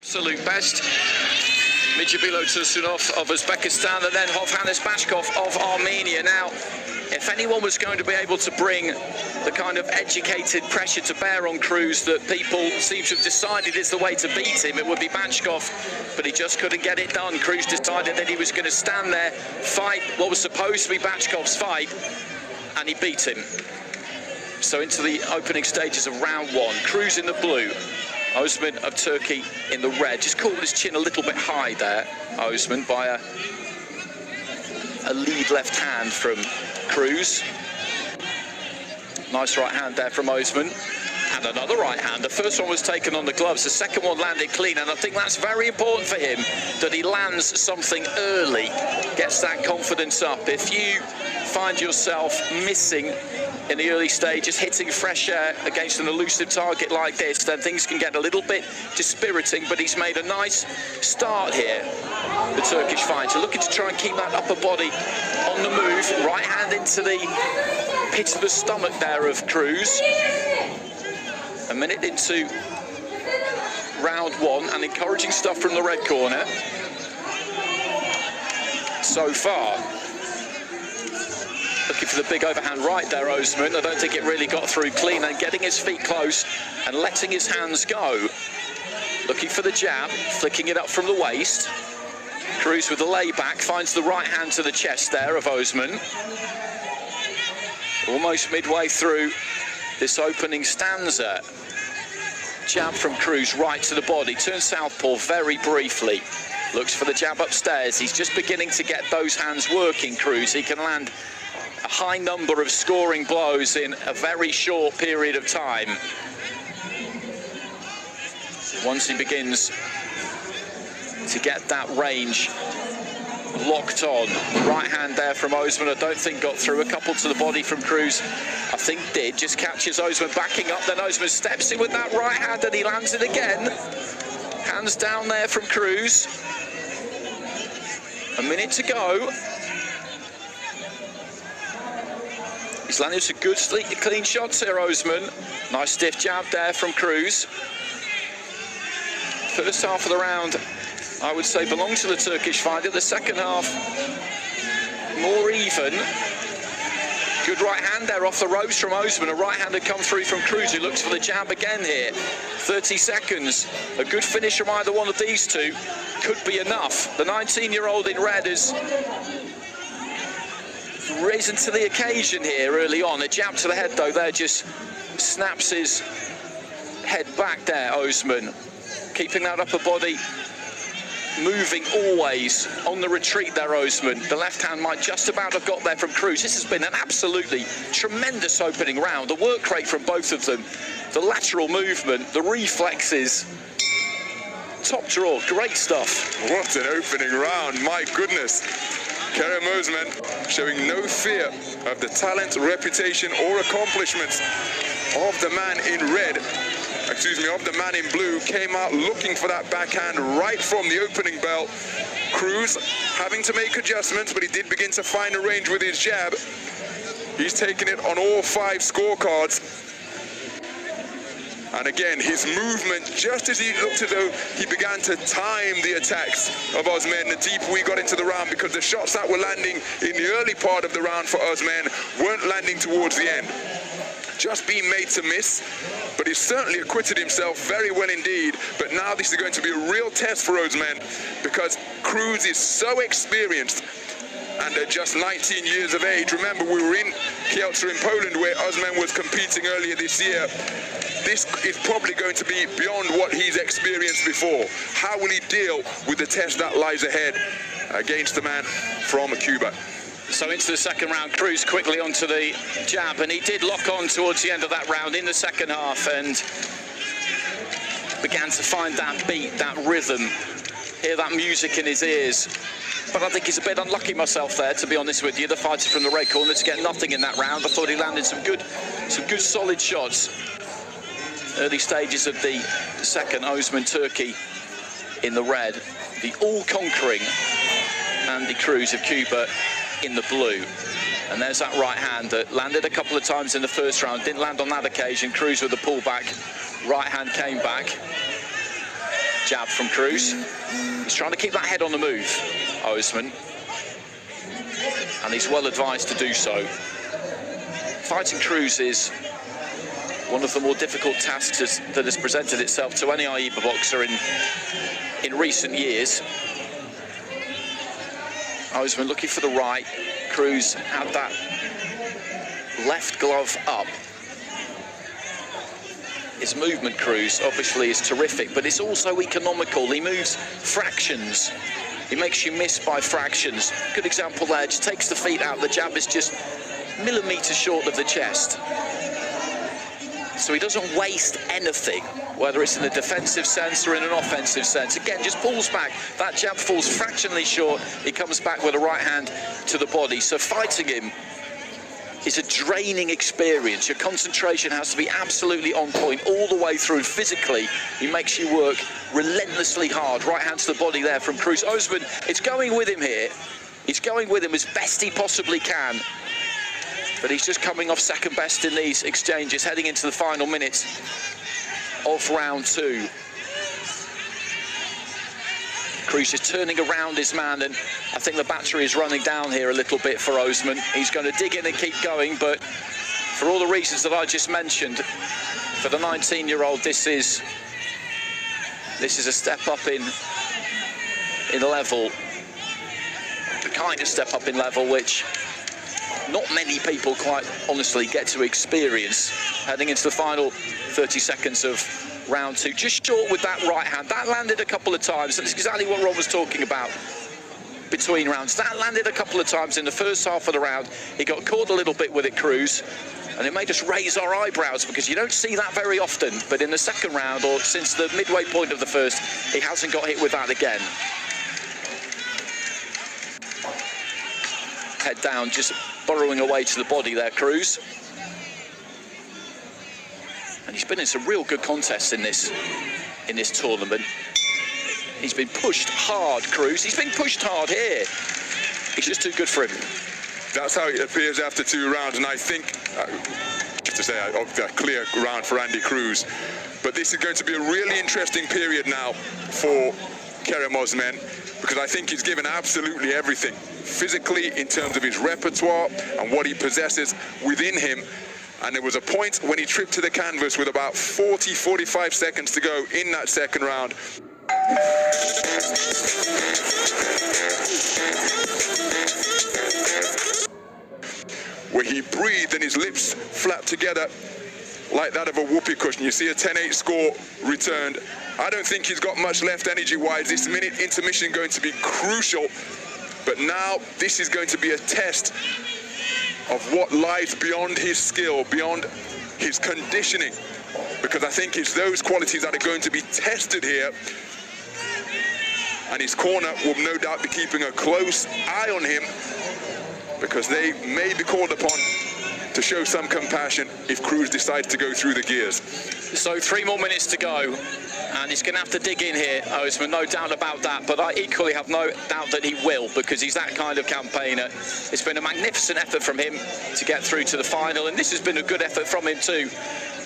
Absolute best. Mijabilo Tursunov of Uzbekistan, and then Hovhannes Bashkov of Armenia. Now, if anyone was going to be able to bring the kind of educated pressure to bear on Cruz that people seem to have decided is the way to beat him, it would be Bashkov, but he just couldn't get it done. Cruz decided that he was going to stand there, fight what was supposed to be Bashkov's fight, and he beat him. So into the opening stages of round one, Cruz in the blue, Ozemen of Turkey in the red. Just caught his chin a little bit high there, Ozemen, by a lead left hand from Cruz. Nice right hand there from Ozemen. And another right hand. The first one was taken on the gloves. The second one landed clean. And I think that's very important for him, that he lands something early, gets that confidence up. If you find yourself missing in the early stages, hitting fresh air against an elusive target like this, then things can get a little bit dispiriting. But he's made a nice start here, the Turkish fighter, looking to try and keep that upper body on the move. Right hand into the pit of the stomach there of Cruz. A minute into round one, and encouraging stuff from the red corner so far. Looking for the big overhand right there, Ozemen. I don't think it really got through clean, and getting his feet close and letting his hands go. Looking for the jab, flicking it up from the waist. Cruz with the layback, finds the right hand to the chest there of Ozemen. Almost midway through this opening stanza. Jab from Cruz right to the body, turns southpaw very briefly. Looks for the jab upstairs. He's just beginning to get those hands working, Cruz. He can land a high number of scoring blows in a very short period of time. Once he begins to get that range locked on. Right hand there from Ozemen, I don't think got through. A couple to the body from Cruz, I think did. Just catches Ozemen backing up, then Ozemen steps in with that right hand and he lands it again. Hands down there from Cruz. A minute to go. He's landed some good, clean shots here, Ozemen. Nice stiff jab there from Cruz. First half of the round, I would say, belongs to the Turkish fighter. The second half, more even. Good right hand there off the ropes from Ozemen. A right hand had come through from Cruz, who looks for the jab again here. 30 seconds. A good finish from either one of these two could be enough. The 19-year-old in red has risen to the occasion here early on. A jab to the head, though, there just snaps his head back there, Ozemen. Keeping that upper body moving always on the retreat there, Ozemen. The left hand might just about have got there from Cruz. This has been an absolutely tremendous opening round. The work rate from both of them, the lateral movement, the reflexes. Top draw, great stuff. What an opening round, my goodness. Kerem Ozemen showing no fear of the talent, reputation or accomplishments of the man in red. Of the man in blue. Came out looking for that backhand right from the opening bell. Cruz having to make adjustments, but he did begin to find a range with his jab. He's taken it on all 5 scorecards. And again, his movement, just as he looked as though he began to time the attacks of Ozemen, the deeper we got into the round, because the shots that were landing in the early part of the round for Ozemen weren't landing towards the end. Just being made to miss, but he's certainly acquitted himself very well indeed. But now this is going to be a real test for Ozemen, because Cruz is so experienced and at just 19 years of age. Remember, we were in Kielce in Poland where Ozemen was competing earlier this year. This is probably going to be beyond what he's experienced before. How will he deal with the test that lies ahead against the man from Cuba? So into the second round, Cruz quickly onto the jab, and he did lock on towards the end of that round in the second half and began to find that beat, that rhythm, hear that music in his ears. But I think he's a bit unlucky myself there, to be honest with you, the fighter from the red corner, to get nothing in that round. I thought he landed some good solid shots. Early stages of the second, Ozemen Turkey in the red, the all-conquering Andy Cruz of Cuba in the blue. And there's that right hand that landed a couple of times in the first round, didn't land on that occasion. Cruz with the pullback, right hand came back. jab from Cruz. He's trying to keep that head on the move, Ozemen, and he's well advised to do so. Fighting Cruz is one of the more difficult tasks that has presented itself to any AIBA boxer in recent years. Ozemen looking for the right. Cruz had that left glove up. His movement, Cruz, obviously is terrific, but it's also economical. He moves fractions. He makes you miss by fractions. Good example there, just takes the feet out. The jab is just millimetres short of the chest. So he doesn't waste anything, whether it's in a defensive sense or in an offensive sense. Again, just pulls back. That jab falls fractionally short. He comes back with a right hand to the body. So fighting him is a draining experience. Your concentration has to be absolutely on point all the way through. Physically, he makes you work relentlessly hard. Right hand to the body there from Cruz. Ozemen, it's going with him here. He's going with him as best he possibly can. But he's just coming off second best in these exchanges, heading into the final minutes of round 2. Cruz is turning around his man, and I think the battery is running down here a little bit for Ozemen. He's going to dig in and keep going, but for all the reasons that I just mentioned, for the 19-year-old, this is a step up in level, the kind of step up in level which not many people quite honestly get to experience, heading into the final 30 seconds of round 2. Just short with that right hand. That landed a couple of times. That's exactly what Ron was talking about between rounds. That landed a couple of times in the first half of the round. He got caught a little bit with it, Cruz, and it made us raise our eyebrows because you don't see that very often. But in the second round, or since the midway point of the first, he hasn't got hit with that again. Head down, just burrowing away to the body there, Cruz. And he's been in some real good contests in this tournament. He's been pushed hard, Cruz. He's been pushed hard here. He's just too good for him. That's how it appears after 2 rounds, and I think, to say, a clear round for Andy Cruz. But this is going to be a really interesting period now for Kerem Ozemen, because I think he's given absolutely everything, physically, in terms of his repertoire and what he possesses within him. And there was a point when he tripped to the canvas with about 45 seconds to go in that second round. Where he breathed and his lips flapped together like that of a whoopee cushion. You see a 10-8 score returned. I don't think he's got much left energy-wise. This minute intermission going to be crucial. But now this is going to be a test of what lies beyond his skill, beyond his conditioning, because I think it's those qualities that are going to be tested here, and his corner will no doubt be keeping a close eye on him, because they may be called upon to show some compassion if Cruz decides to go through the gears. So 3 more minutes to go, and he's going to have to dig in here, Ozemen, no doubt about that, but I equally have no doubt that he will, because he's that kind of campaigner. It's been a magnificent effort from him to get through to the final, and this has been a good effort from him too.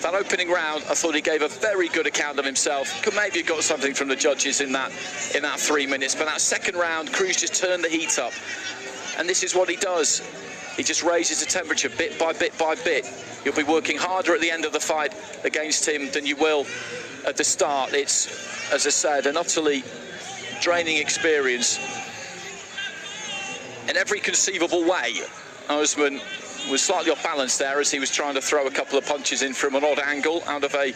That opening round, I thought he gave a very good account of himself. Could maybe have got something from the judges in that 3 minutes, but that second round, Cruz just turned the heat up, and this is what he does. He just raises the temperature bit by bit by bit. You'll be working harder at the end of the fight against him than you will at the start. It's, as I said, an utterly draining experience in every conceivable way. Ozemen was slightly off balance there as he was trying to throw a couple of punches in from an odd angle out of a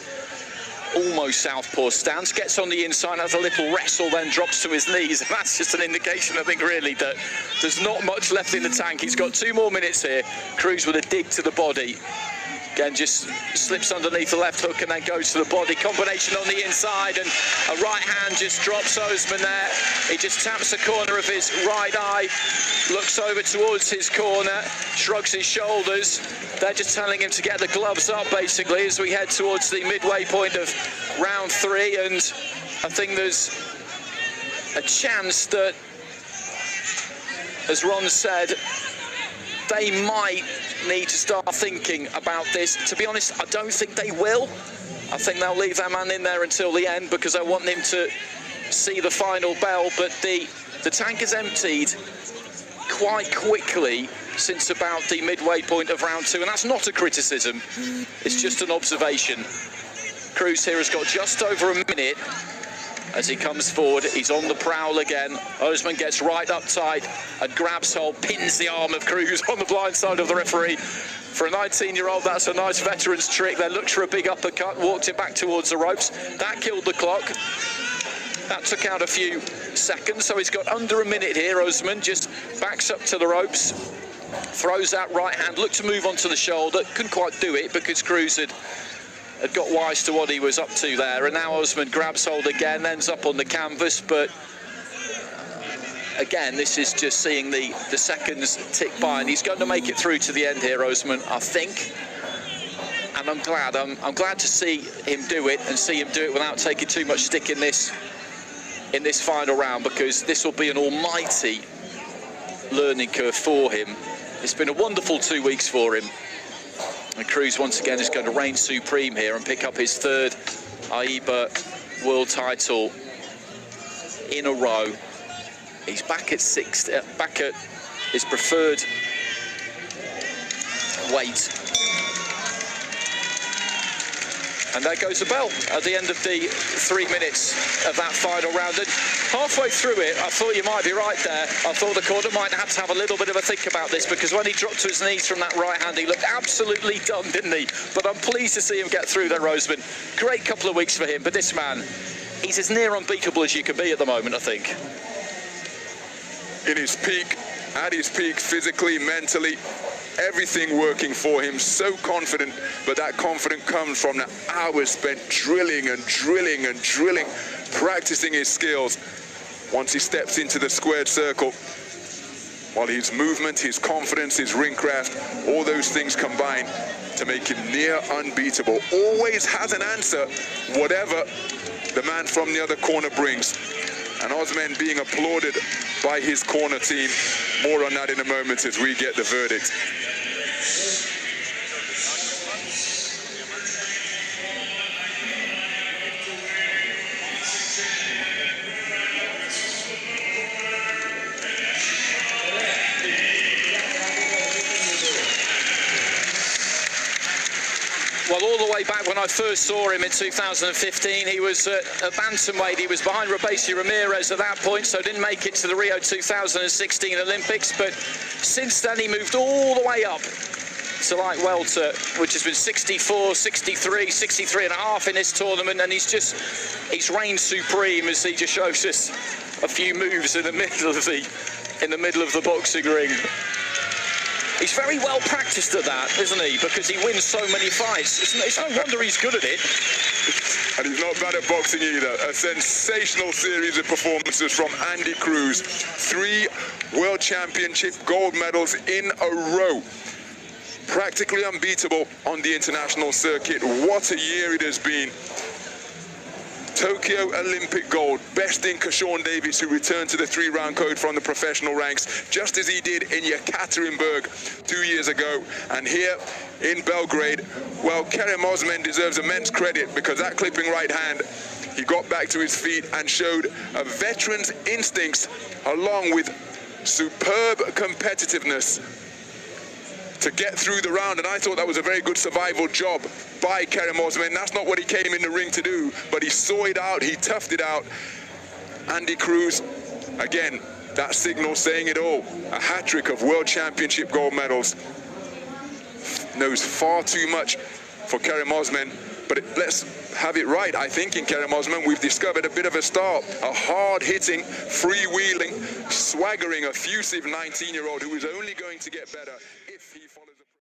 almost southpaw stance, gets on the inside, has a little wrestle, then drops to his knees. And that's just an indication, I think, really, that there's not much left in the tank. He's got 2 more minutes here. Cruz with a dig to the body. Again, just slips underneath the left hook and then goes to the body. Combination on the inside, and a right hand just drops Ozemen there. He just taps the corner of his right eye, looks over towards his corner, shrugs his shoulders. They're just telling him to get the gloves up, basically, as we head towards the midway point of round 3. And I think there's a chance that, as Ron said, they might need to start thinking about this. To be honest, I don't think they will. I think they'll leave their man in there until the end, because I want him to see the final bell, but the tank has emptied quite quickly since about the midway point of round 2, and that's not a criticism, it's just an observation. Cruz here has got just over a minute as he comes forward. He's on the prowl again. Ozemen gets right up tight and grabs hold, pins the arm of Cruz on the blind side of the referee. For a 19-year-old, that's a nice veteran's trick. Then looks for a big uppercut, walked it back towards the ropes. That killed the clock. That took out a few seconds, so he's got under a minute here. Ozemen just backs up to the ropes, throws that right hand, looked to move onto the shoulder, couldn't quite do it because Cruz had got wise to what he was up to there, and now Ozemen grabs hold again, ends up on the canvas, but again, this is just seeing the seconds tick by, and he's going to make it through to the end here, Ozemen, I think. And I'm glad to see him do it, and see him do it without taking too much stick in this final round, because this will be an almighty learning curve for him. It's been a wonderful 2 weeks for him. And Cruz once again is going to reign supreme here and pick up his 3rd AIBA world title in a row. He's back at back at his preferred weight. And there goes the bell at the end of the 3 minutes of that final round. And halfway through it, I thought you might be right there. I thought the corner might have to have a little bit of a think about this, because when he dropped to his knees from that right hand, he looked absolutely done, didn't he? But I'm pleased to see him get through there, Ozemen. Great couple of weeks for him, but this man, he's as near unbeatable as you can be at the moment, I think. In his peak, at his peak, physically, mentally, everything working for him, so confident, but that confidence comes from the hours spent drilling and drilling and drilling, practicing his skills. Once he steps into the squared circle, while his movement, his confidence, his ring craft, all those things combine to make him near unbeatable. Always has an answer, whatever the man from the other corner brings. And Ozemen being applauded by his corner team. More on that in a moment as we get the verdict. Well, all the way back when I first saw him in 2015, he was at bantamweight. He was behind Robesi Ramirez at that point, so didn't make it to the Rio 2016 Olympics. But since then, he moved all the way up to light welter, which has been 64, 63, 63 and a half in this tournament, and he's reigned supreme as he just shows us a few moves in the middle of the boxing ring. He's very well practiced at that, isn't he? Because he wins so many fights. It's no wonder he's good at it. And he's not bad at boxing either. A sensational series of performances from Andy Cruz. 3 World Championship gold medals in a row. Practically unbeatable on the international circuit. What a year it has been. Tokyo Olympic gold, besting Kershawn Davis, who returned to the 3-round code from the professional ranks, just as he did in Yekaterinburg 2 years ago. And here in Belgrade, well, Kerim Ozemen deserves immense credit, because that clipping right hand, he got back to his feet and showed a veteran's instincts along with superb competitiveness to get through the round. And I thought that was a very good survival job by Kerim Ozemen. That's not what he came in the ring to do, but he saw it out, he toughed it out. Andy Cruz, again, that signal saying it all. A hat-trick of World Championship gold medals. Knows far too much for Kerim Ozemen, but let's have it right, I think, in Kerim Ozemen. We've discovered a bit of a star, a hard-hitting, freewheeling, swaggering, effusive 19-year-old who is only going to get better.